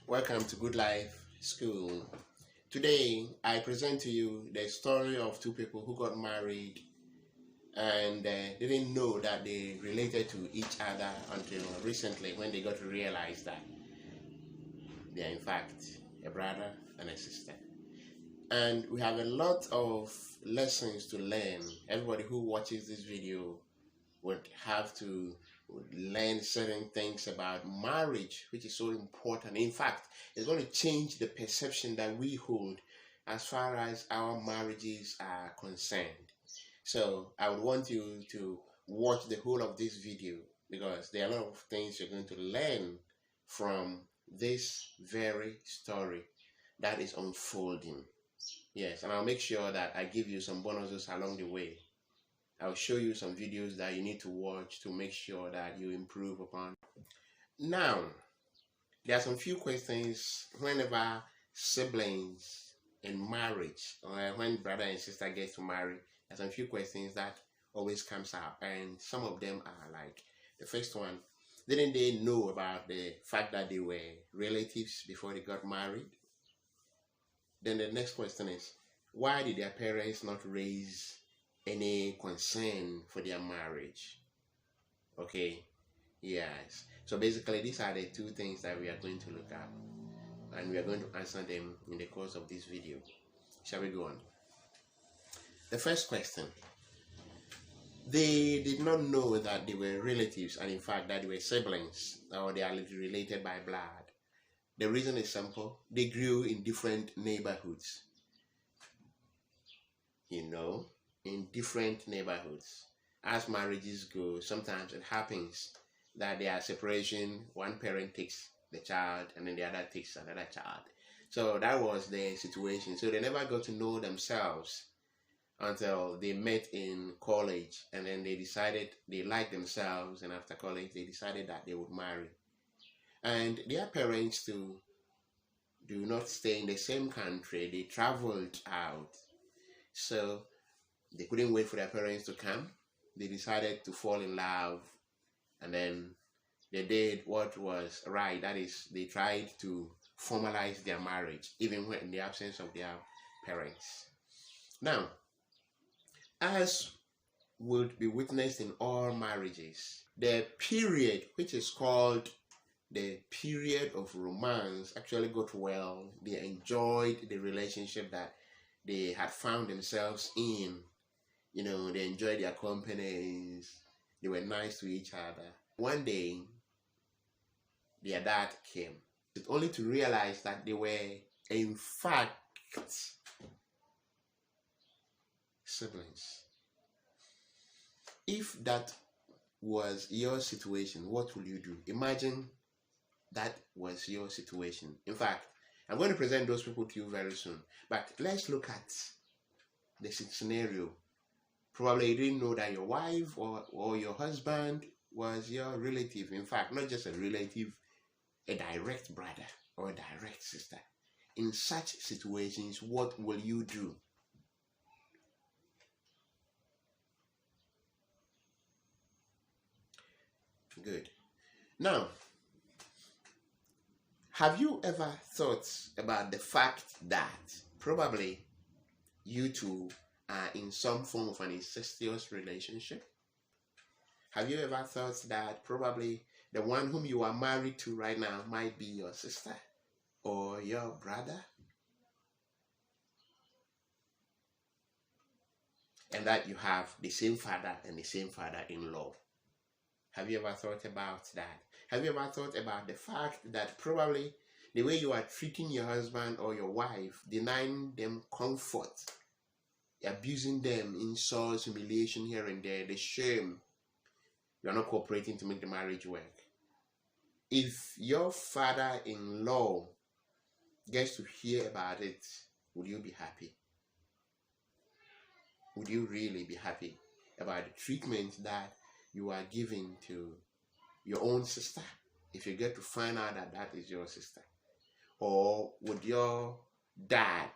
Welcome to Good Life School. Today, I present to you the story of two people who got married and didn't know that they related to each other until recently when they got to realize that they are in fact a brother and a sister. And we have a lot of lessons to learn. Everybody who watches this video would have to learn certain things about marriage, which is so important. In fact, it's going to change the perception that we hold as far as our marriages are concerned. So I would want you to watch the whole of this video because there are a lot of things you're going to learn from this very story that is unfolding. Yes, and I'll make sure that I give you some bonuses along the way. I'll show you some videos that you need to watch to make sure that you improve upon. Now, there are some few questions whenever siblings in marriage, or when brother and sister get to marry, there are some few questions that always comes up, and some of them are like, the first one, didn't they know about the fact that they were relatives before they got married? Then the next question is, why did their parents not raise any concern for their marriage? Okay, yes. So basically, these are the two things that we are going to look at, and we are going to answer them in the course of this video. Shall we go on? The first question. They did not know that they were relatives, and in fact that they were siblings, or they are related by blood. The reason is simple. They grew in different neighborhoods. In different neighborhoods. As marriages go, sometimes it happens that there are separation. One parent takes the child and then the other takes another child. So that was the situation. So they never got to know themselves until they met in college, and then they decided they liked themselves, and after college they decided that they would marry. And their parents too do not stay in the same country. They traveled out. So they couldn't wait for their parents to come. They decided to fall in love, and then they did what was right. That is, they tried to formalize their marriage, even when in the absence of their parents. Now, as would be witnessed in all marriages, the period which is called the period of romance actually got well. They enjoyed the relationship that they had found themselves in. They enjoyed their companies. They were nice to each other. One day, their dad came, only to realize that they were, in fact, siblings. If that was your situation, what will you do? Imagine that was your situation. In fact, I'm going to present those people to you very soon. But let's look at the scenario. Probably you didn't know that your wife or your husband was your relative. In fact, not just a relative, a direct brother or a direct sister. In such situations, what will you do? Good. Now, have you ever thought about the fact that probably you two are in some form of an incestuous relationship? Have you ever thought that probably the one whom you are married to right now might be your sister or your brother? And that you have the same father and the same father-in-law. Have you ever thought about that? Have you ever thought about the fact that probably the way you are treating your husband or your wife, denying them comfort, abusing them, insults, humiliation here and there, the shame, you are not cooperating to make the marriage work? If your father-in-law gets to hear about it, would you be happy? Would you really be happy about the treatment that you are giving to your own sister if you get to find out that that is your sister? Or would your dad,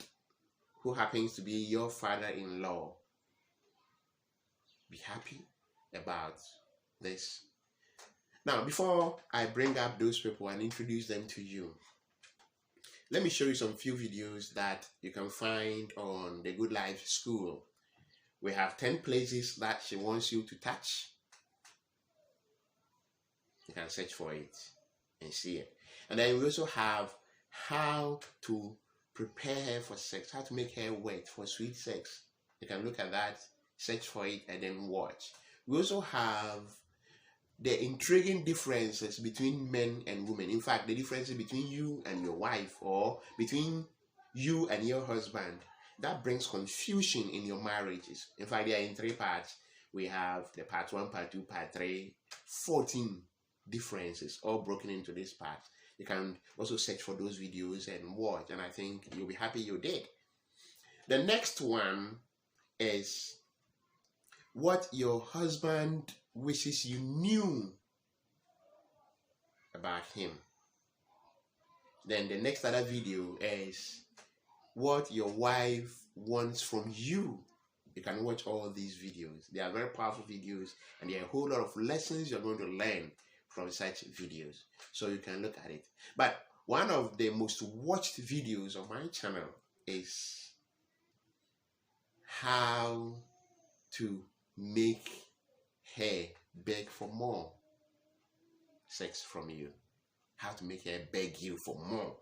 who happens to be your father-in-law, be happy about this? Now, before I bring up those people and introduce them to you, Let me show you some few videos that you can find on the Good Life School. We have 10 places that she wants you to touch. You can search for it and see it. And then we also have how to prepare her for sex, how to make her wet for sweet sex. You can look at that, search for it, and then watch. We also have the intriguing differences between men and women. In fact, the differences between you and your wife, or between you and your husband, that brings confusion in your marriages. In fact, they are in 3 parts. We have the part 1, part 2, part 3, 14 differences all broken into this part. You can also search for those videos and watch, and I think you'll be happy you did. The next one is what your husband wishes you knew about him. Then the next other video is what your wife wants from you. You can watch all these videos. They are very powerful videos, and there are a whole lot of lessons you're going to learn from such videos. So you can look at it. But one of the most watched videos on my channel is how to make her beg for more sex from you. How to make her beg you for more.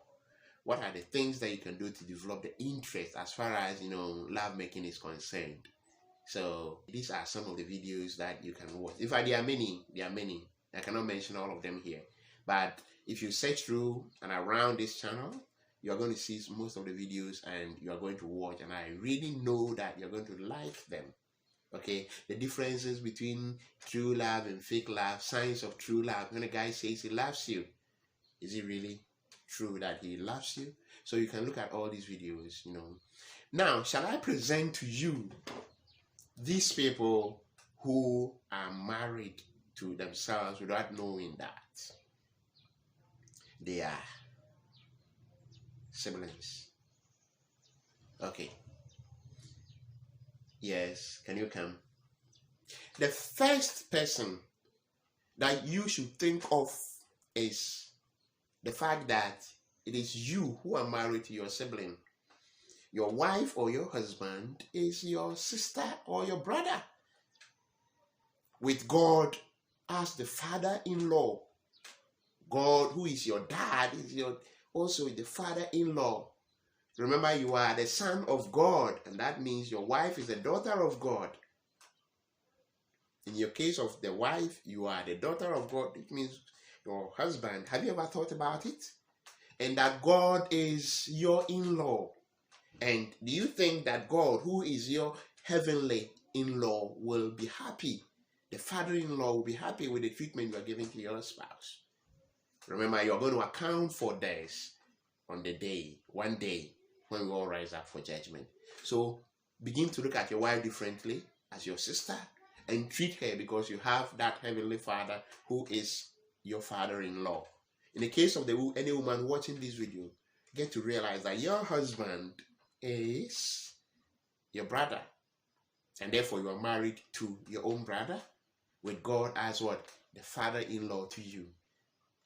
What are the things that you can do to develop the interest as far as, love making is concerned? So these are some of the videos that you can watch. In fact, there are many. I cannot mention all of them here. But if you search through and around this channel, you're going to see most of the videos and you're going to watch. And I really know that you're going to like them. Okay, the differences between true love and fake love, signs of true love. When a guy says he loves you, is it really true that he loves you? So you can look at all these videos, Now, shall I present to you these people who are married to themselves without knowing that they are siblings? Okay. Yes, can you come? The first person that you should think of is the fact that it is you who are married to your sibling. Your wife or your husband is your sister or your brother, with God as the father-in-law. God, who is your dad, is also the father-in-law. Remember, you are the son of God, and that means your wife is the daughter of God. In your case of the wife, you are the daughter of God. It means your husband. Have you ever thought about it? And that God is your in-law. And do you think that God, who is your heavenly in-law, will be happy? The father-in-law will be happy with the treatment you are giving to your spouse. Remember, you're going to account for this on the day, one day, when we all rise up for judgment. So begin to look at your wife differently as your sister, and treat her because you have that heavenly father who is your father-in-law. In the case of any woman watching this video, get to realize that your husband is your brother, and therefore you are married to your own brother, with God as what? The father-in-law to you.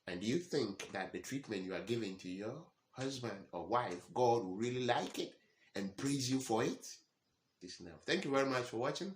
And do you think that the treatment you are giving to your husband or wife, God will really like it and praise you for it? This now. Thank you very much for watching.